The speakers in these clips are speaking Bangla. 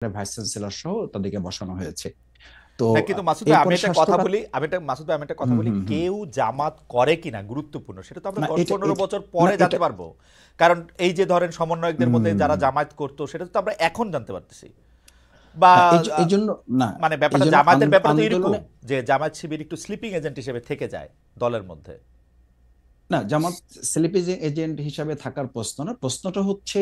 ভাইস চ্যান্সেলর সহ তাদেরকে বসানো হয়েছে। তো না কিন্তু মাসুদ ভাই আমি এরপরে একটা কথা স্বাস্থ্যটা। বলি, হুম। কেউ জামাত করে কিনা গুরুত্বপূর্ণ, সেটা তো আমরা না, 10-15 বছর না পরে এটা জানতে পারবো। কারণ এই যে ধরেন সমন্বয়কদের মধ্যে হুম যারা জামায়াত করতো সেটা তো আমরা এখন জানতে পারতেছি। বা এই জন্য না, মানে এই ব্যাপারটা জন্য জামায়াতের ব্যাপারে তো এরকম আন্দোলনে যে জামায়াত শিবির একটু স্লিপিং এজেন্ট হিসেবে থেকে যায় দলের মধ্যে। না, জামাত স্লিপেজ এজেন্ট হিসাবে থাকার প্রশ্ন না, প্রশ্নটা হচ্ছে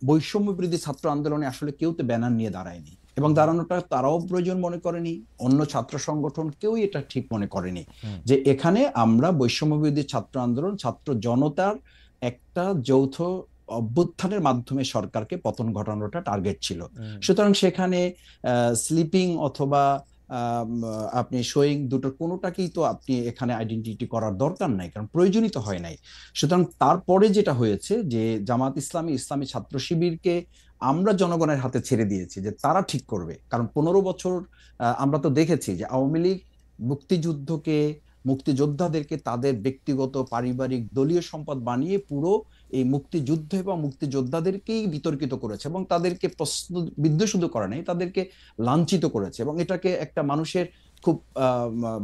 বৈষম্য বিরোধী ছাত্র আন্দোলনে আসলে কেউ তো ব্যানার নিয়ে দাঁড়ায়নি, এবং হুম দাঁড়ানোটা তারাও প্রয়োজন মনে করেনি। অন্য ছাত্র সংগঠন কেউই এটা ঠিক মনে করেনি হুম যে এখানে আমরা বৈষম্য বিরোধী ছাত্র আন্দোলন, ছাত্র জনতার একটা যৌথ অভ্যুত্থানের মাধ্যমে সরকারকে পতন ঘটানোটা টার্গেট ছিল। হুম সুতরাং সেখানে স্লিপিং অথবা আম, আপনি শোয়িং, দুটোর কোনোটাকেই তো আপনি এখানে আইডেন্টিটি করার দরকার নাই, কারণ প্রয়োজনই তো হয় নাই। সুতরাং তারপরে যেটা হয়েছে যে জামাত ইসলামী, ইসলামী ছাত্র শিবিরকে আমরা জনগণের হাতে ছেড়ে দিয়েছি যে তারা ঠিক করবে। কারণ 15 বছর আমরা তো দেখেছি যে আওয়ামী লীগ মুক্তিযুদ্ধকে, মুক্তিযোদ্ধাদেরকে তাদের ব্যক্তিগত, পারিবারিক, দলীয় সম্পদ বানিয়ে পুরো এই মুক্তিযুদ্ধ এবং মুক্তিযোদ্ধাদেরকেই বিতর্কিত করেছে, এবং তাদেরকে প্রশ্ন বিদ্ধ শুধু করে নাই, তাদেরকে লাঞ্ছিত করেছে, এবং এটাকে একটা মানুষের খুব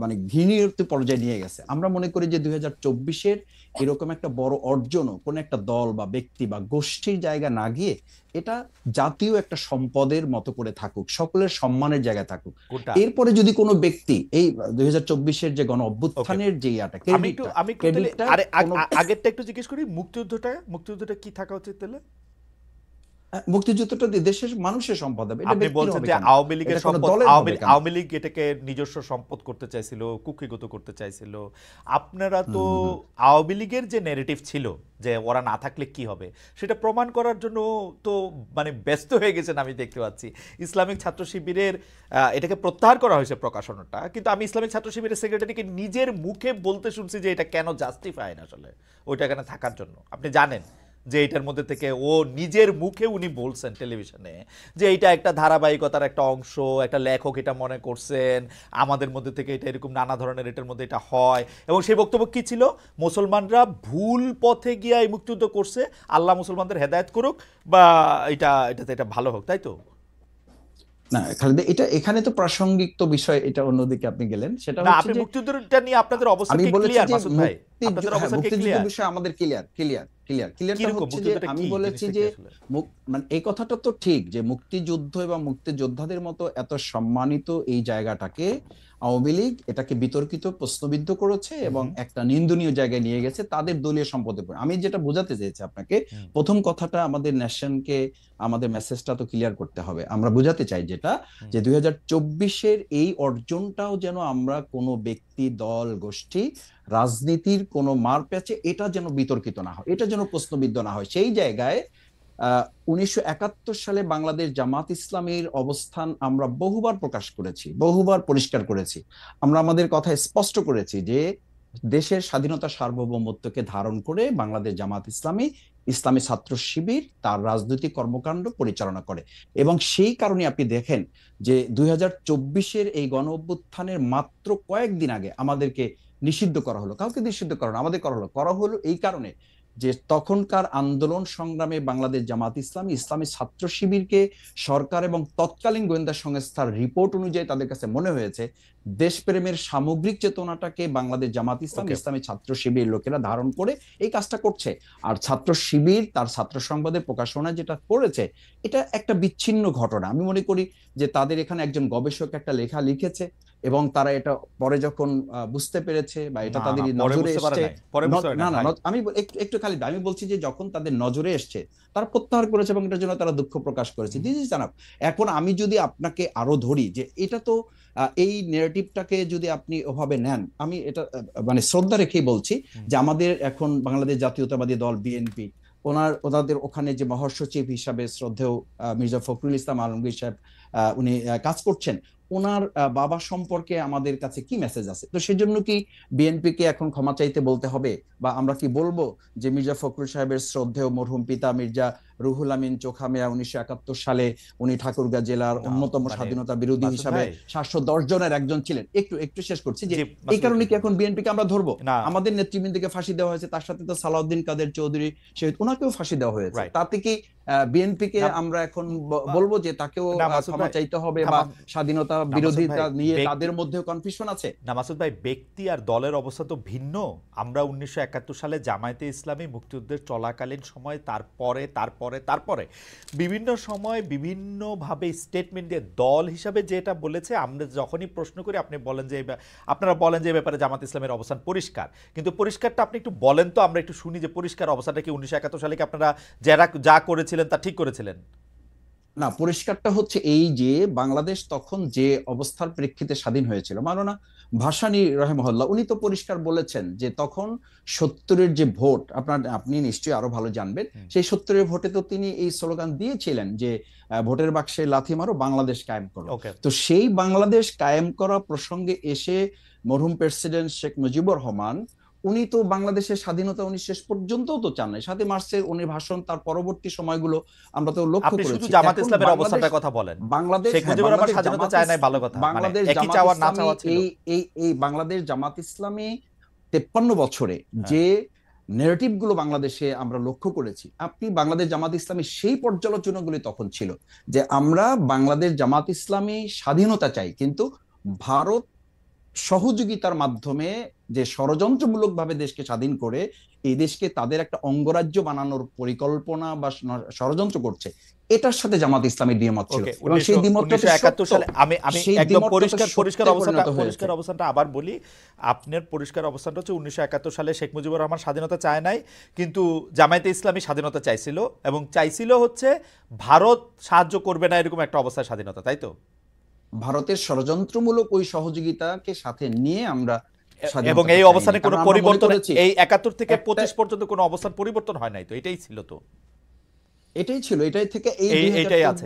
মানে ঘৃণীত পর্যায়ে নিয়ে গেছে। আমরা মনে করি যে 2024-এর এরকম একটা বড় অর্জনও কোন একটা দল বা ব্যক্তি বা গোষ্ঠীর জায়গা না গিয়ে এটা জাতীয় একটা সম্পদের মতো করে থাকুক, সকলের সম্মানের জায়গায় থাকুক। কোনটা? এরপরে যদি কোনো ব্যক্তি এই 2024-এর যে গণ ওকে, অভ্যুত্থানের যে ইয়াটা, আমি একটু তাহলে ক্রেডিটটা আরে কোনো আগেরটা একটু জিজ্ঞেস করি, মুক্তিযুদ্ধটা কি থাকা উচিত তাহলে? মুক্তিযুদ্ধটা দেশের মানুষের সম্পদ হবে, এটা আপনি ব্যক্তির বলছেন হবে যে কেন? আওয়ামী লীগের এটা কোনো সম্পদ, দলের হবে কেন? আওয়ামী লীগ এটাকে নিজস্ব সম্পদ করতে চাইছিল, কুক্ষিগত করতে চাইছিল। আপনারা হুম তো হুম হুম আওয়ামী লীগের যে নেরেটিভ ছিল যে ওরা না থাকলে কি হবে, সেটা প্রমাণ করার জন্য তো মানে ব্যস্ত হয়ে গেছেন আমি দেখতে পাচ্ছি। ইসলামিক ছাত্র শিবিরের এটাকে প্রত্যাহার করা হয়েছে প্রকাশনাটা, কিন্তু আমি ইসলামিক ছাত্র শিবিরের সেক্রেটারিকে নিজের মুখে বলতে শুনছি যে এটা কেন জাস্টিফাইড আসলে ওইটা এখানে থাকার জন্য। আপনি জানেন যে এটার মধ্যে থেকে ও নিজের মুখে উনি বলছেন টেলিভিশনে যে এটা একটা ধারাবাহিকতার একটা অংশ, একটা লেখক এটা মনে করছেন, আমাদের মধ্যে থেকে এটা এরকম নানা ধরনের এটার মধ্যে এটা হয়। এবং সেই বক্তব্য কি ছিল? মুসলমানরা ভুল পথে গিয়ে এই মুক্তিযুদ্ধ করছে, আল্লাহ মুসলমানদের হেদায়েত করুক, বা এটাতে এটা ভালো হোক, তাই তো? না, খালেদা, এটা এখানে তো প্রাসঙ্গিক তো বিষয়, এটা অন্যদিকে আপনি গেলেন। সেটা না, হচ্ছে আপনি যে মুক্তিযুদ্ধটা নিয়ে আপনাদের অবস্থান আমি কি বলেছি ক্লিয়ার যে মাসুদ ভাই? আপনাদের হ্যাঁ, অবস্থান কি মুক্তিযুদ্ধ ক্লিয়ার? বিষয়ে আমাদের ক্লিয়ারটা কিরকম হচ্ছে যে মুক্তিযুদ্ধটা, আমি কি বলেছি জিনিসটা কি যে আসলে? মানে এই কথাটা তো ঠিক যে মুক্তিযুদ্ধ এবং মুক্তিযোদ্ধাদের মতো এত সম্মানিত এই জায়গাটাকে আওয়ামী লীগ এটাকে বিতর্কিত, প্রশ্নবিদ্ধ করেছে হুম এবং হুম একটা নিন্দনীয় জায়গায় নিয়ে গেছে তাদের দলীয় সম্পদের উপর। আমি যেটা বোঝাতে চেয়েছি আপনাকে, হুম প্রথম কথাটা আমাদের ন্যাশনকে, আমাদের মেসেজটা তো ক্লিয়ার করতে হবে। আমরা বোঝাতে চাই যেটা, হুম যে 2024-এর এই অর্জনটাও যেন আমরা কোনো ব্যক্তি, দল, গোষ্ঠী, রাজনীতির কোনো মার প্যাচে এটা যেন বিতর্কিত না হয়, এটা যেন প্রশ্নবিদ্ধ না হয়। সেই জায়গায় 1971 সালে বাংলাদেশ জামাত ইসলামীর অবস্থান আমরা বহুবার প্রকাশ করেছি, বহুবার পরিষ্কার করেছি। আমরা আমাদের কথা স্পষ্ট করেছি যে দেশের স্বাধীনতা, সার্বভৌমত্বকে ধারণ করে বাংলাদেশ জামাত ইসলামী, ইসলামী ছাত্র শিবির তার রাজনৈতিক কর্মকাণ্ড পরিচালনা করে। এবং সেই কারণে আপনি দেখেন যে 2024-এর এই গণ অভ্যুত্থানের মাত্র কয়েকদিন আগে আমাদেরকে নিষিদ্ধ করা হলো। কাউকে নিষিদ্ধ করা হলো, আমাদের করা হলো এই কারণে যে তখনকার আন্দোলন সংগ্রামে বাংলাদেশ জামাত ইসলামী, ইসলামী ছাত্র শিবিরকে সরকার এবং তৎকালীন গোয়েন্দা সংস্থার রিপোর্ট অনুযায়ী তাদের কাছে মনে হয়েছে দেশপ্রেমের সামগ্রিক চেতনাটাকে বাংলাদেশ জামাত ইসলাম, ওকে। ইসলামী ছাত্র শিবির লোকেরা ধারণ করে এই কাজটা করছে। আর ছাত্র শিবির তার ছাত্র সংবাদের প্রকাশনা যেটা করেছে, এটা একটা বিচ্ছিন্ন ঘটনা। আমি মনে করি যে তাদের এখানে একজন গবেষক একটা লেখা লিখেছে, এবং তারা এটা পরে যখন বুঝতে পেরেছে বা এটা না তাদের না, পরে নজরে বুঝতে পারে এসছে, নাই, পরে বুঝতে পারে না নাই না, ভাই। আমি একটু একটু খালি আমি বলছি যে যখন তাদের নজরে এসছে তারা প্রত্যাহার করেছে, এবং এটার জন্য তারা দুঃখ প্রকাশ করেছে। হুম দিস ইজ জানাব। এখন আমি যদি আপনাকে আরো ধরি যে এটা তো এই নেরেটিভটাকে যদি আপনি ওভাবে নেন, আমি এটা মানে শ্রদ্ধা রেখেই বলছি হুম যে আমাদের এখন বাংলাদেশ জাতীয়তাবাদী দল বিএনপি, ওনাদের ওখানে যে মহাসচিব হিসাবে শ্রদ্ধেয় মির্জা ফখরুল ইসলাম আলমগীর সাহেব উনি কাজ করছেন, ওনার বাবা সম্পর্কে আমাদের কাছে কি মেসেজ আছে? তো সেজন্য কি বিএনপি কে এখন ক্ষমা চাইতে বলতে হবে? বা আমরা কি বলবো যে মির্জা ফখরুল সাহেবের শ্রদ্ধেয় মরহুম পিতা মির্জা রুহুল আমিন চোখা মিয়া 1971 সালে উনি ঠাকুরগাঁ জেলার না অন্যতম মানে স্বাধীনতা বিরোধী মাসুদ হিসাবে ভাই, 710 জনের একজন ছিলেন। একটু একটু শেষ করছি যে জি এই মাসুদ ভাই কারণে প্লিজ কি বলেন। এখন বিএনপি কে আমরা ধরবো? না, আমাদের নেতৃবৃন্দকে ফাঁসি দেওয়া হয়েছে, তার সাথে তো সালাউদ্দিন কাদের চৌধুরী শহীদ, ওনাকেও ফাঁসি দেওয়া হয়েছে। রাইট। তাতে কি বিএনপিকে না আমরা এখন বলবো যে তাকেও না মাসুদ ক্ষমা ভাই, চাইতে হবে, না বা মা- স্বাধীনতা না মাসুদ ভাই, বিরোধিতা নিয়ে ব্যক্তি তাদের মধ্যেও কনফিউশন আছে? না মাসুদ ভাই, ব্যক্তি আর দলের অবস্থা তো ভিন্ন। আমরা 1971 সালে জামায়াতে ইসলামী মুক্তিযুদ্ধের চলাকালীন সময়, তারপরে তারপরে তারপরে বিভিন্ন সময় বিভিন্নভাবে স্টেটমেন্ট দিয়ে দল হিসাবে যেটা বলেছে, আমরা যখনই প্রশ্ন করি আপনি বলেন যে আপনারা বলেন যে এই ব্যাপারে জামাত ইসলামের অবস্থান পরিষ্কার, কিন্তু পরিষ্কারটা আপনি একটু বলেন তো, আমরা একটু শুনি যে পরিষ্কার অবস্থানটা কি। 1971 সালে কি আপনারা যারা যা করেছিলেন তা ঠিক করেছিলেন? না, পরিষ্কারটা হচ্ছে এই যে বাংলাদেশ তখন যে অবস্থার প্রেক্ষিতে স্বাধীন হয়েছিল, মাওলানা ভাসানী রহিমাহুল্লাহ উনি তো পরিষ্কার বলেছেন যে তখন 70-এর যে ভোট, আপনি নিশ্চয়ই আরো ভালো জানবেন, সেই 70-এর ভোটে তো তিনি এই স্লোগান দিয়েছিলেন যে ভোটের বাক্সে লাথি মারো, বাংলাদেশ কায়েম করো। ওকে, তো সেই বাংলাদেশ কায়েম করা প্রসঙ্গে এসে মরহুম প্রেসিডেন্ট শেখ মুজিবুর রহমান উনি তো বাংলাদেশের স্বাধীনতা উনি শেষ পর্যন্ত তো চান নাই। 7 মার্চের উনি ভাষণ, তার পরবর্তী সময়গুলো আমরা তো লক্ষ্য আপনি শুধু করেছি। জামাত এখন ইসলামের বাংলাদেশ অবস্থানটার কথা বলেন। বাংলাদেশ শেখ হ্যাঁ মুজিবুর রহমান বাংলাদেশ স্বাধীনতা জামাত চায় নাই, ভালো কথা, মানে বাংলাদেশ একই জামাত চাওয়া না ইসলামী চাওয়া ছিল। এই বাংলাদেশ জামাত ইসলামী 53 বছরে হ্যাঁ, যে নেরেটিভ গুলো বাংলাদেশে আমরা লক্ষ্য করেছি, আপনি বাংলাদেশ জামাত ইসলামী সেই পর্যালোচনাগুলি তখন ছিল যে আমরা বাংলাদেশ জামাত ইসলামী স্বাধীনতা চাই, কিন্তু ভারত সহযোগিতার মাধ্যমে যে ষড়যন্ত্রমূলক ভাবে দেশকে স্বাধীন করে এই দেশকে তাদের একটা অঙ্গরাজ্য বানানোর পরিকল্পনা বা ষড়যন্ত্র করছে, এটার সাথে জামাত ইসলামের দ্বিমত ছিল। ওকে। এবং সেই দ্বিমতটা তো 1971 সত্য, সালে আমি আমি সেই একদম দ্বিমতটা তো পরিষ্কার সত্যে পরিণত হয়েছে। পরিষ্কার অবস্থানটা আবার বলি। আপনার পরিষ্কার অবস্থানটা হচ্ছে 1971 সালে শেখ মুজিবুর রহমান স্বাধীনতা চায় নাই, কিন্তু জামায়াতে ইসলামী স্বাধীনতা চাইছিল, এবং চাইছিল হচ্ছে ভারত সাহায্য করবে না এরকম একটা অবস্থায় স্বাধীনতা, তাই তো? ভারতের ষড়যন্ত্রমূলক ওই সহযোগিতাকে সাথে নিয়ে আমরা এবং স্বাধীনতাটা এই চাইনি, অবস্থানে কোনো কারণ আমরা মনে পরিবর্তন, করেছি এই 71 থেকে একটা 25 পর্যন্ত কোনো অবস্থান পরিবর্তন হয় নাই, তো এটাই ছিল তো, এটাই ছিল, এটাই থেকে এই এইটাই আছে।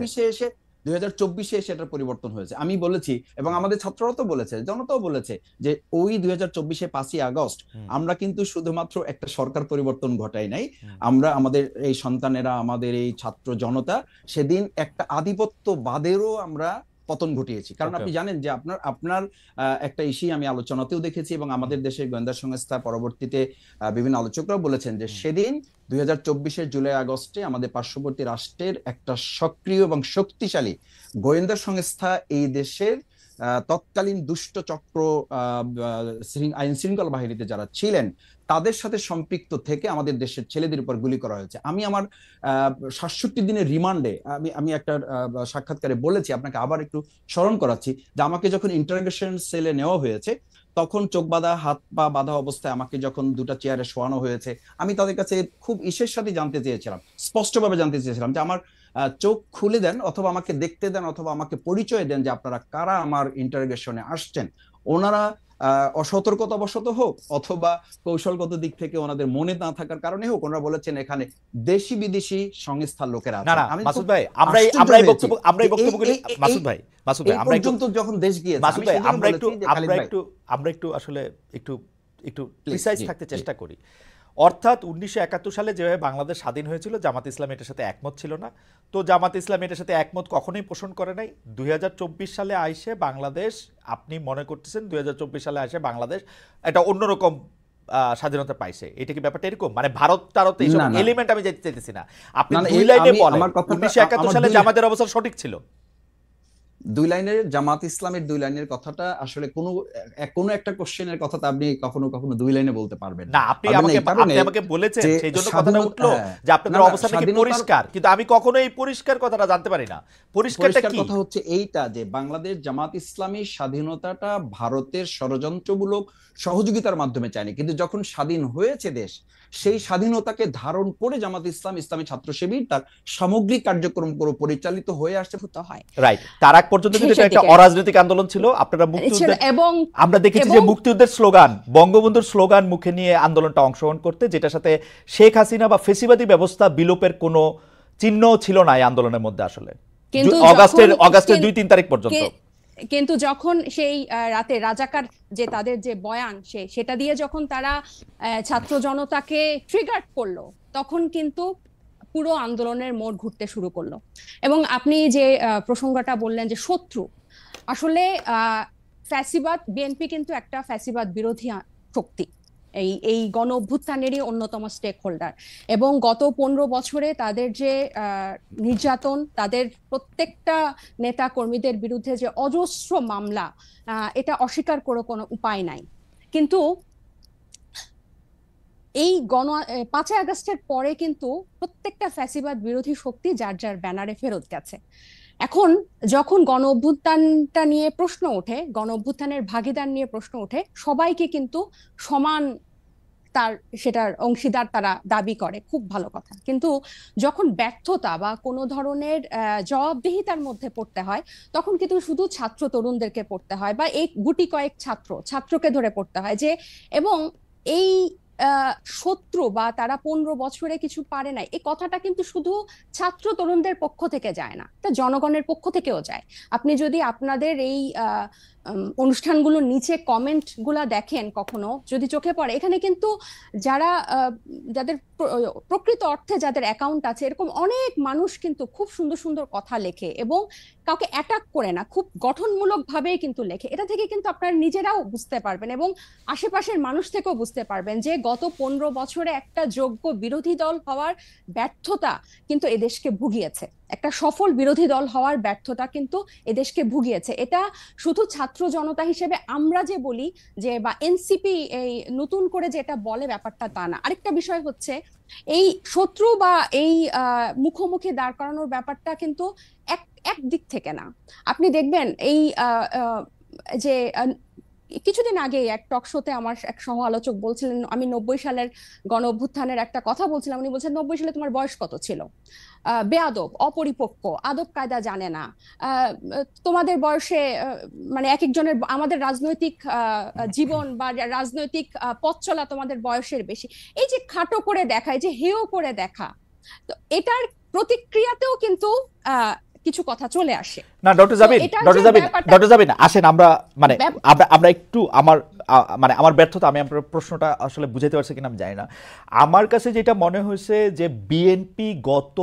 2024-এ এসে এটার পরিবর্তন হয়েছে। আমি বলেছি এবং আমাদের ছাত্ররা তো বলেছে, জনতাও বলেছে যে ওই 2024-এ 5ই আগস্ট আমরা কিন্তু শুধুমাত্র একটা সরকার পরিবর্তন ঘটাই নাই, আমরা আমাদের এই সন্তানেরা, আমাদের এই ছাত্র জনতা সেদিন একটা আধিপত্যবাদেরও আমরা পতন ঘটিয়েছি। কারণ আপনি জানেন যে আপনার আপনার একটা ইস্যু আমি আলোচনাতেও দেখেছি, এবং আমাদের দেশের গোয়েন্দা সংস্থা পরবর্তীতে বিভিন্ন আলোচকরাও বলেছেন যে সেদিন 2024-এর জুলাই আগস্টে আমাদের পার্শ্ববর্তী রাষ্ট্রের একটা সক্রিয় এবং শক্তিশালী গোয়েন্দা সংস্থা এই দেশের তৎকালীন দুষ্ট চক্র, আইন শৃঙ্খলা বাহিনীতে যারা ছিলেন তাদের সাথে সম্পৃক্ত থেকে আমাদের দেশের ছেলেদের উপর গুলি করা হয়েছে। আমি আমার 67 দিনের রিমান্ডে আমি একটা সাক্ষাৎকারে বলেছি, আপনাকে আবার একটু স্মরণ করাচ্ছি, যে আমাকে যখন ইন্টারোগেশন সেলে নেওয়া হয়েছে তখন চোখ বাঁধা, হাত পা বাঁধা অবস্থায় আমাকে যখন দুটা চেয়ারে শোয়ানো হয়েছে, আমি তাদের কাছে খুব ইসের সাথে জানতে চেয়েছিলাম, স্পষ্টভাবে জানতে চেয়েছিলাম যে আমার চোখ খুলে দেন, অথবা আমাকে দেখতে দেন, অথবা আমাকে পরিচয় দেন যে আপনারা কারা আমার ইন্টারোগেশনে আসছেন। ওনারা অসতর্কতা বশত হোক অথবা কৌশলগত দিক থেকে ওনাদের মনে না থাকার কারণে হোক, ওনারা বলেছেন এখানে দেশি বিদেশি সংস্থার লোকেরা না আছেন। না আমি মাসুদ ভাই, আমরা এই বক্তব্যগুলি মাসুদ ভাই আমরা একটু পর্যন্ত যখন দেশ গিয়েছে, মাসুদ ভাই আমরা একটু আসলে একটু প্রিসাইজ থাকতে চেষ্টা করি। অর্থাৎ 1971 সালে যেভাবে বাংলাদেশ স্বাধীন হয়েছিল, জামাত ইসলাম এটার সাথে একমত ছিল না, তো জামাত ইসলাম এটার সাথে একমত কখনোই পোষণ করে নাই। 2024 সালে আইসে বাংলাদেশ, আপনি মনে করতেছেন 2024 সালে আইসে বাংলাদেশ এটা অন্যরকম স্বাধীনতা পাইছে, এটা কি ব্যাপারটা এরকম? মানে ভারত টারত এইসব এলিমেন্ট আমি যেতে চাইতেছি না, আপনি দুই লাইনে বলেন 1971 সালে জামাতের অবস্থান সঠিক ছিল। দুই লাইনের জামাত ইসলামের দুই লাইনের কথাটা আসলে কোনো একটা কোশ্চেনের কথা আপনি কখনো কখনো দুই লাইনে বলতে পারবেন না। আপনি আমাকে বলেছেন, সেই জন্য কথাটা উঠলো যে আপনাদের অবস্থান নাকি পরিষ্কার, কিন্তু আমি কখনো এই পরিষ্কার কথাটা জানতে পারি না। পরিষ্কারটা কি? কথা হচ্ছে এইটা যে বাংলাদেশ জামাত ইসলামী স্বাধীনতাটা ভারতের ষড়যন্ত্রমূলক সহযোগিতার মাধ্যমে চায়নি, কিন্তু যখন স্বাধীন হয়েছে দেশ, সেই স্বাধীনতাকে ধারণ করে জামাত ইসলাম, ইসলামী ছাত্র শিবির তার সামগ্রিক কার্যক্রম পরিচালিত হয়ে আসতে হয়। রাইট। তার আগ পর্যন্ত কিন্তু এটা একটা অরাজনৈতিক আন্দোলন ছিল। আপনারা মুক্তিযুদ্ধ, এবং আমরা দেখেছি যে মুক্তিযুদ্ধের স্লোগান, বঙ্গবন্ধুর স্লোগান মুখে নিয়ে আন্দোলনটা অংশগ্রহণ করতে, যেটার সাথে শেখ হাসিনা বা ফেসিবাদী ব্যবস্থা বিলোপের কোনো চিহ্ন ছিল না এই আন্দোলনের মধ্যে আসলে, অগাস্টের 2-3 তারিখ পর্যন্ত। কিন্তু যখন সেই রাতে রাজাকার যে তাদের যে বয়ান, সেটা দিয়ে যখন তারা ছাত্র জনতাকে ট্রিগার করলো, তখন কিন্তু পুরো আন্দোলনের মোড় ঘুরতে শুরু করলো। এবং আপনি যে প্রসঙ্গটা বললেন যে শত্রু, আসলে ফ্যাসিবাদ, বিএনপি কিন্তু একটা ফ্যাসিবাদ বিরোধী শক্তি, এই এই গণ অভ্যুত্থানেরই অন্যতম স্টেক হোল্ডার। এবং গত 15 বছরে তাদের যে নির্যাতন, তাদের প্রত্যেকটা নেতা কর্মীদের বিরুদ্ধে যে অজস্র মামলা, এটা অস্বীকার করে কোনো উপায় নাই। কিন্তু এই 5ই আগস্টের পরে কিন্তু প্রত্যেকটা ফ্যাসিবাদ বিরোধী শক্তি যার যার ব্যানারে ফেরত গেছে। এখন যখন গণ অভ্যুত্থানটা নিয়ে প্রশ্ন ওঠে, গণ অভ্যুত্থানের ভাগিদার নিয়ে প্রশ্ন ওঠে, সবাইকে কিন্তু সমান তার সেটার অংশীদার তারা দাবি করে, খুব ভালো কথা। কিন্তু যখন ব্যর্থতা বা কোনো ধরনের জবাবদিহিতার মধ্যে পড়তে হয়, তখন কিন্তু শুধু ছাত্র তরুণদেরকে পড়তে হয়, বা এই গুটি কয়েক ছাত্রকে ধরে পড়তে হয় যে, এবং এই শত্রু বা তারা 15 বছরে কিছু পারে নাই, এই কথাটা কিন্তু শুধু ছাত্র তরুণদের পক্ষ থেকে যায় না, এটা জনগণের পক্ষ থেকেও যায়। আপনি যদি আপনাদের এই অনুষ্ঠানগুলোর নিচে কমেন্ট গুলা দেখেন, কখনো যদি চোখে পড়ে, এখানে কিন্তু যাদের প্রকৃত অর্থে যাদের অ্যাকাউন্ট আছে, এরকম অনেক মানুষ কিন্তু খুব সুন্দর সুন্দর কথা লেখে এবং কাউকে অ্যাটাক করে না, খুব গঠনমূলক ভাবেই কিন্তু লেখে। এটা থেকে কিন্তু আপনারা নিজেরাও বুঝতে পারবেন এবং আশেপাশের মানুষ থেকেও বুঝতে পারবেন যে গত 15 বছরে একটা যোগ্য বিরোধী দল হওয়ার ব্যর্থতা কিন্তু এদেশকে ভুগিয়েছে, একটা সফল বিরোধী দল হওয়ার ব্যর্থতা কিন্তু এদেশকে ভুগিয়েছে। এটা শুধু ছাত্র জনতা হিসেবে আমরা যে বলি যে, বা এনসিপি এই নতুন করে যেটা বলে, ব্যাপারটা তা না। আরেকটা বিষয় হচ্ছে, এই শত্রু বা এই মুখোমুখি দাঁড় করানোর ব্যাপারটা কিন্তু এক দিক থেকে না। আপনি দেখবেন এই যে কিছুদিন আগে এক টক শোতে আমার এক সহ আলোচক বলছিলেন, আমি 90 সালের গণ অভ্যুত্থানের একটা কথা বলছিলাম, উনি বলছেন 90 সালে তোমার বয়স কত ছিল, বেয়াদব, অপরিপক্ক, আদব কায়দা জানে না, তোমাদের বয়সে মানে এক একজনের, আমাদের রাজনৈতিক জীবন বা রাজনৈতিক পথ চলা তোমাদের বয়সের বেশি। এই যে খাটো করে দেখা, এই যে হেয় করে দেখা, তো এটার প্রতিক্রিয়াতেও কিন্তু কিছু কথা চলে আসে। না ডক্টর জাবিন আসেন, আমরা একটু আমার ব্যর্থতা, আমি আপনার প্রশ্নটা আসলে বুঝাতে পারছি কিনা আমি জানি না। আমার কাছে যেটা মনে হয়েছে যে বিএনপি গত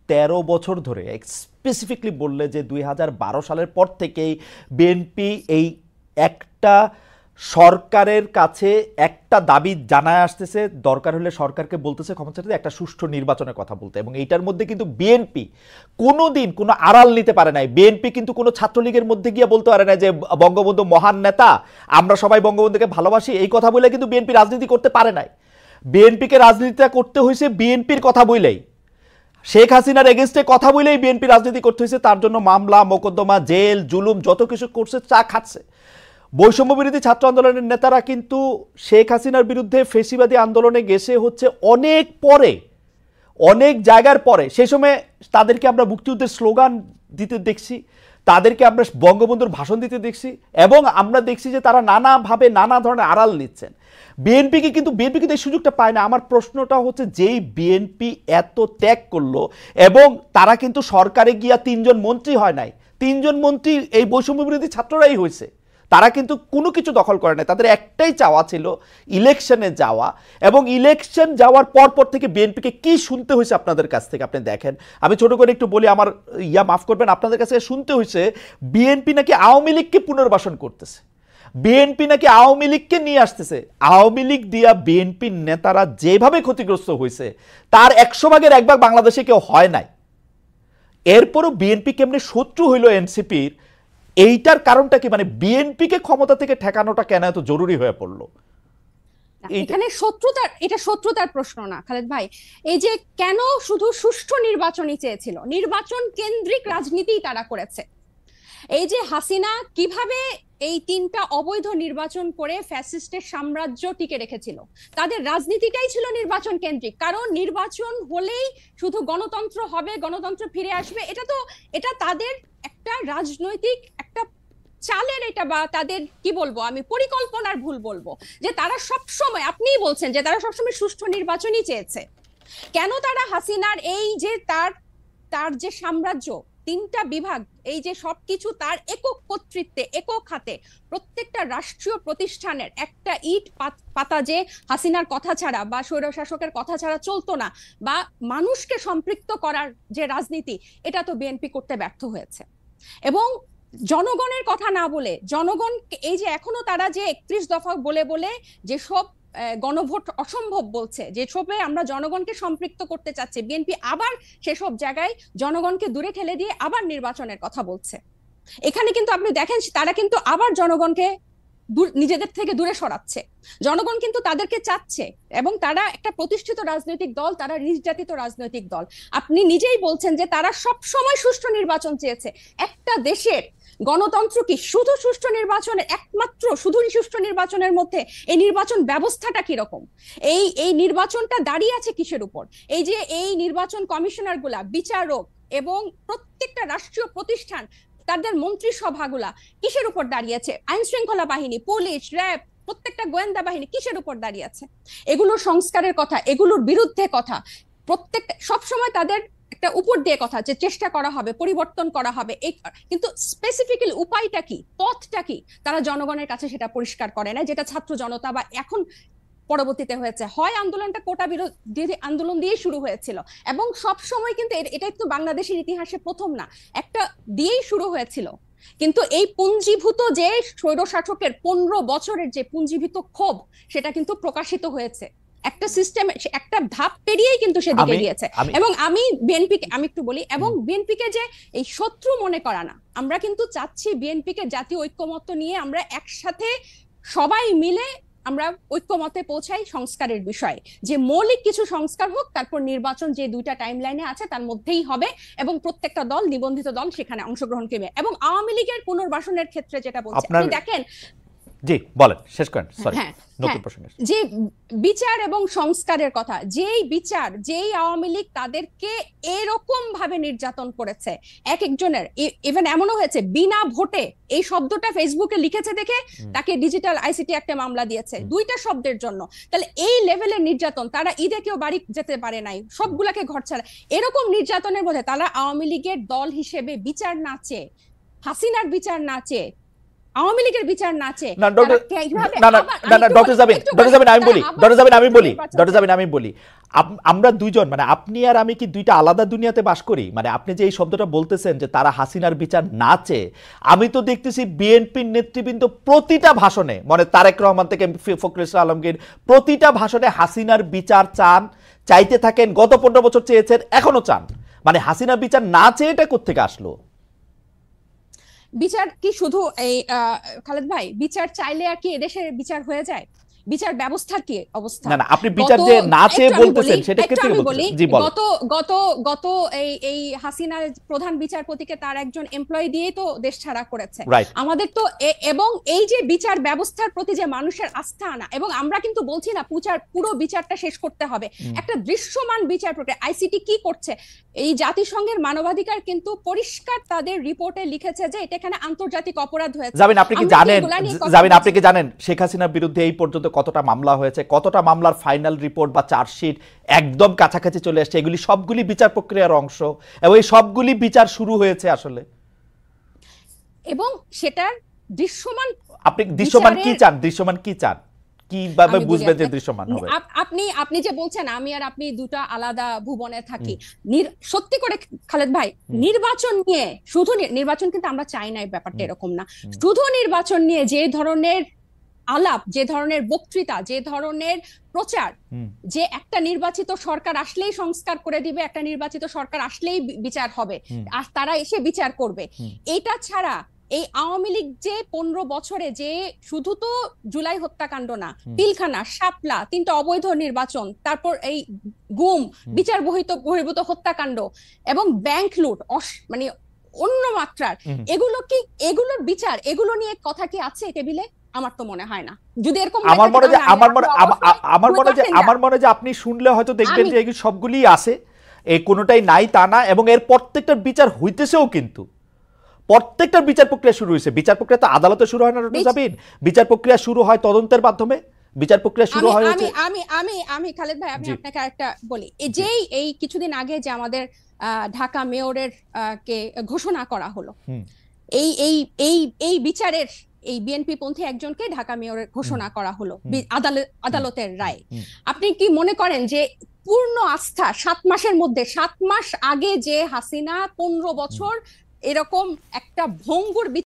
13 বছর ধরে, স্পেসিফিকলি বললে যে 2012 সালের পর থেকেই বিএনপি এই একটা সরকারের কাছে একটা দাবি জানায় আসতেছে, দরকার হলে সরকারকে বলতেছে ক্ষমতা চাইতে একটা সুষ্ঠু নির্বাচনের কথা বলতে। এবং এইটার মধ্যে কিন্তু বিএনপি কোনোদিন কোনো আড়াল নিতে পারে নাই। বিএনপি কিন্তু কোনো ছাত্রলীগের মধ্যে গিয়ে বলতে পারে না যে বঙ্গবন্ধু মহান নেতা, আমরা সবাই বঙ্গবন্ধুকে ভালোবাসি, এই কথা বলে কিন্তু বিএনপি রাজনীতি করতে পারে নাই। বিএনপিকে রাজনীতিটা করতে হয়েছে বিএনপির কথা বলেই, শেখ হাসিনার এগেনস্টে কথা বলেই বিএনপি রাজনীতি করতে হয়েছে। তার জন্য মামলা, মোকদ্দমা, জেল, জুলুম যত কিছু করছে, চা খাচ্ছে। বৈষম্য বিরোধী ছাত্র আন্দোলনের নেতারা কিন্তু শেখ হাসিনার বিরুদ্ধে ফেসিবাদী আন্দোলনে গেছে হচ্ছে অনেক পরে, অনেক জায়গার পরে। সেই সময় তাদেরকে আমরা মুক্তিযুদ্ধের স্লোগান দিতে দেখছি, তাদেরকে আমরা বঙ্গবন্ধুর ভাষণ দিতে দেখছি, এবং আমরা দেখছি যে তারা নানাভাবে নানা ধরনের আড়াল নিচ্ছেন। বিএনপি কিন্তু এই সুযোগটা পায় না। আমার প্রশ্নটা হচ্ছে, যেই বিএনপি এত ত্যাগ করলো, এবং তারা কিন্তু সরকারে গিয়া 3 জন মন্ত্রী হয় নাই, 3 জন মন্ত্রী এই বৈষম্য বিরোধী ছাত্ররাই হয়েছে। তারা কিন্তু কোনো কিছু দখল করে নাই, তাদের একটাই চাওয়া ছিল ইলেকশনে যাওয়া। এবং ইলেকশন যাওয়ার পর থেকে বিএনপিকে কি শুনতে হয়েছে আপনাদের কাছ থেকে আপনি দেখেন। আমি ছোট করে একটু বলি, আমার মাফ করবেন, আপনাদের কাছে শুনতে হয়েছে বিএনপি নাকি আওয়ামী লীগকে পুনর্বাসন করতেছে, বিএনপি নাকি আওয়ামী লীগকে নিয়ে আসতেছে। আওয়ামী লীগ দিয়া বিএনপির নেতারা যেভাবে ক্ষতিগ্রস্ত হয়েছে, তার 100 ভাগের 1 ভাগ বাংলাদেশে কেউ হয় নাই। এরপরও বিএনপি কেমনে শত্রু হইল এনসিপির, এইটার কারণটা কি? মানে বিএনপিকে ক্ষমতা থেকে ঠেকানোটা কেন এত জরুরি হয়ে পড়লো? এখানে এটা শত্রুতার প্রশ্ন না খালেদ ভাই। এই যে কেন শুধু সুষ্ঠু নির্বাচনই চেয়েছিল, নির্বাচন কেন্দ্রিক রাজনীতি তারা করেছে। এই যে হাসিনা কিভাবে এই 3টা অবৈধ নির্বাচন করে ফ্যাসিস্টের সাম্রাজ্য টিকে রেখেছিল, তাদের রাজনীতিটাই ছিল নির্বাচন কেন্দ্রিক। কারণ নির্বাচন হলেই শুধু গণতন্ত্র হবে, গণতন্ত্র ফিরে আসবে, এটা তাদের একটা রাজনৈতিক একটা চালের, এটা বা তাদের কি বলবো আমি, পরিকল্পনার ভুল বলবো, যে তারা সবসময়, আপনিই বলছেন যে তারা সবসময় সুষ্ঠু নির্বাচনই চেয়েছে। কেন তারা হাসিনার এই যে তার যে সাম্রাজ্য, 3টা বিভাগ, এই যে সবকিছু তার একক কর্তৃত্বে, একক হাতে, প্রত্যেকটা রাষ্ট্রীয় প্রতিষ্ঠানের একটা ইট পাতা যে হাসিনার কথা ছাড়া বা স্বৈরশাসকের কথা ছাড়া চলতো না, বা মানুষকে সম্পৃক্ত করার যে রাজনীতি, এটা তো বিএনপি করতে ব্যর্থ হয়েছে। এবং জনগণের কথা না বলে, জনগণ এই যে এখনো তারা যে 31 দফা বলে যে সব গণভোট অসম্ভব বলছে, যেসবে আমরা জনগণকে সম্পৃক্ত করতে চাচ্ছি, বিএনপি আবার সেসব জায়গায় জনগণকে দূরে ঠেলে দিয়ে আবার নির্বাচনের কথা বলছে। এখানে কিন্তু আপনি দেখেন তারা কিন্তু আবার জনগণকে নিজেদের থেকে দূরে সরাচ্ছে। জনগণ কিন্তু তাদেরকে চাচ্ছে এবং তারা একটা প্রতিষ্ঠিত রাজনৈতিক দল, তারা নির্যাতিত রাজনৈতিক দল। আপনি নিজেই বলছেন যে তারা সব সময় সুষ্ঠু নির্বাচন চেয়েছে। একটা দেশের গণতন্ত্র কি শুধু সুষ্ঠু নির্বাচনের, একমাত্র শুধু সুষ্ঠু নির্বাচনের মধ্যে এই নির্বাচন ব্যবস্থাটা কিরকম, এই নির্বাচনটা দাঁড়িয়ে আছে কিসের উপর? এই যে এই নির্বাচন কমিশনার গুলা, বিচারক এবং প্রত্যেকটা রাষ্ট্রীয় প্রতিষ্ঠান, তাদের মন্ত্রিসভাগুলা কিসের উপর দাঁড়িয়েছে? আইন শৃঙ্খলা বাহিনী, পুলিশ, র্যাব, প্রত্যেকটা গোয়েন্দা বাহিনী কিসের উপর দাঁড়িয়ে আছে? এগুলোর সংস্কারের কথা, এগুলোর বিরুদ্ধে কথা, প্রত্যেকটা সবসময় তাদের একটা উপর দিয়ে কথা যে চেষ্টা করা হবে, পরিবর্তন করা হবে, কিন্তু স্পেসিফিক্যালি উপায়টা কি, পথটা কি, তারা জনগণের কাছে সেটা পরিষ্কার করে না। যেটা ছাত্র জনতা বা এখন পরবর্তীতে হয়েছে, হয় আন্দোলনটা কোটা বিরোধী আন্দোলন দিয়ে শুরু হয়েছিল এবং সব সময় কিন্তু এটা তো বাংলাদেশের ইতিহাসে প্রথম না, একটা দিয়েই শুরু হয়েছিল। কিন্তু এই পুঞ্জীভূত যে স্বৈরশাসকের 15 বছরের যে পুঞ্জীভূত ক্ষোভ, সেটা কিন্তু প্রকাশিত হয়েছে একটা সিস্টেম, একটা ধাপ পেরিয়েই কিন্তু সেদিকে গিয়েছে। এবং আমি বিএনপিকে আমি একটু বলি, এবং বিএনপিকে যে এই শত্রু মনে করা না, আমরা কিন্তু চাচ্ছি বিএনপিকে জাতীয় ঐক্যমত্য নিয়ে আমরা একসাথে সবাই মিলে আমরা ঐক্যমতে পৌঁছাই সংস্কারের বিষয়ে, যে মৌলিক কিছু সংস্কার হোক, তারপর নির্বাচন যে দুইটা টাইম লাইনে আছে তার মধ্যেই হবে এবং প্রত্যেকটা দল, নিবন্ধিত দল সেখানে অংশগ্রহণ করবে। এবং আওয়ামী লীগের পুনর্বাসনের ক্ষেত্রে যেটা বলছি, আপনি দেখেন, জি বলেন, শেষ করেন, সরি নতুন প্রশ্ন, যে বিচার এবং সংস্কারের কথা, যেই বিচার, যেই আওয়ামী লীগ তাদেরকে এরকম ভাবে নির্যাতন করেছে, এক একজনের ইভেন এমনও হয়েছে বিনা ভোটে, এই শব্দটা ফেসবুকে লিখেছে দেখে তাকে ডিজিটাল আইসিটি একটা মামলা দিয়েছে, দুইটা শব্দের জন্য। তাহলে এই লেভেলের নির্যাতন, তারা ঈদে কেউ বাড়ি যেতে পারে নাই, সবগুলাকে ঘর ছাড়া, এরকম নির্যাতনের মধ্যে তারা আওয়ামী লীগের দল হিসেবে বিচার না চেয়ে, হাসিনার বিচার না চেয়ে, আওয়ামী লীগের বিচার না চেয়ে, আমি বলি আমরা দুইজন, মানে আপনি আর আমি কি দুইটা আলাদা দুনিয়াতে বাস করি? মানে আপনি যে এই শব্দটা বলতেছেন যে তারা হাসিনার বিচার না চেয়ে, আমি তো দেখতেছি বিএনপির নেতৃবৃন্দ প্রতিটা ভাষণে, মানে তারেক রহমান থেকে ফখরুল ইসলাম আলমগীর, প্রতিটা ভাষণে হাসিনার বিচার চাইতে থাকেন। গত 15 বছর চেয়েছেন, এখনো চান। মানে হাসিনার বিচার না চেয়ে এটা কোত্থেকে আসলো? বিচার কি শুধু এই খালেদ ভাই, বিচার চাইলে আর কি এদেশের বিচার হয়ে যায়? বিচার ব্যবস্থার কি অবস্থা? না না, আপনি বিচার যে না চেয়ে বলতেছেন সেটা কি থেকে বলছেন? জি বলেন। গত এই হাসিনা প্রধান বিচারপতিকে তার একজন এমপ্লয়ি দিয়ে তো দেশ ছাড়া করেছে আমাদের তো। এবং এই যে বিচার ব্যবস্থার প্রতি যে মানুষের আস্থা আনা, এবং আমরা কিন্তু বলছি না পুরো বিচারটা শেষ করতে হবে, একটা দৃশ্যমান বিচার প্রক্রিয়া। আইসিটি কি করছে? এই জাতিসংঘের মানবাধিকার কিন্তু পরিষ্কার তাদের রিপোর্টে লিখেছে যে এটা এখানে আন্তর্জাতিক অপরাধ হয়েছে। আপনি কি জানেন শেখ হাসিনার বিরুদ্ধে এই পর্যন্ত কতটা মামলা হয়েছে, কতটা মামলার ফাইনাল রিপোর্ট বা চার্জশিট একদম কাছাকাছি চলে আসছে? এগুলি সবগুলি বিচার প্রক্রিয়ার অংশ এবং এই সবগুলি বিচার শুরু হয়েছে আসলে। এবং সেটার দৃশ্যমান, আপনি দৃশ্যমান কি চান? দৃশ্যমান কি চান? কিভাবে বুঝবেন যে দৃশ্যমান হবে? আপনি যে বলছেন আমি আর আপনি দুটো আলাদা ভুবনে থাকি, সত্যি করে খালেদ ভাই, নির্বাচন নিয়ে শুধু নির্বাচন কিন্তু আমরা চাই না, ব্যাপারটা এরকম না। শুধু নির্বাচন নিয়ে যে ধরনের আলাপ, যে ধরনের বক্তৃতা, যে ধরনের প্রচার, যে একটা নির্বাচিত সরকার আসলেই সংস্কার করে দিবে, একটা নির্বাচিত সরকার আসলেই বিচার হবে, আর তারা এসে বিচার করবে, এটা ছাড়া এই আওয়ামী লীগ যে 15 বছরে যে শুধু তো জুলাই হত্যাকাণ্ড না, পিলখানা, শাপলা, 3টা অবৈধ নির্বাচন, তারপর এই গুম, বিচার বহির্ভূত হত্যাকাণ্ড এবং ব্যাংক লুট, মানে অন্য মাত্রার, এগুলোর বিচার, এগুলো নিয়ে কথা কি আছে টেবিলে? আমার তো মনে হয় না। যদি এরকম আমার মনে যে আপনি শুনলে হয়তো দেখবেন যে এগুলো সবগুলি আছে, এই কোনোটাই নাই তা না, এবং এর প্রত্যেকটার বিচার হইতেছেও, কিন্তু প্রত্যেকটার বিচার প্রক্রিয়া শুরু হয়েছে। বিচার প্রক্রিয়া তো আদালতে শুরু হয় না, বিচার প্রক্রিয়া শুরু হয় তদন্তের মাধ্যমে, বিচার প্রক্রিয়া শুরু হয়। আমি খালেদ ভাই, আমি আপনাকে একটা বলি, যেই এই কিছুদিন আগে যে আমাদের ঢাকা মেয়রের কে ঘোষণা করা হলো, এই বিচারের এই বিএনপি পন্থী একজনকে ঢাকা মেয়রের ঘোষণা করা হলো আদালতের রায়। আপনি কি মনে করেন যে পূর্ণ আস্থা 7 মাসের মধ্যে, 7 মাস আগে যে হাসিনা 15 বছর এরকম একটা ভঙ্গুর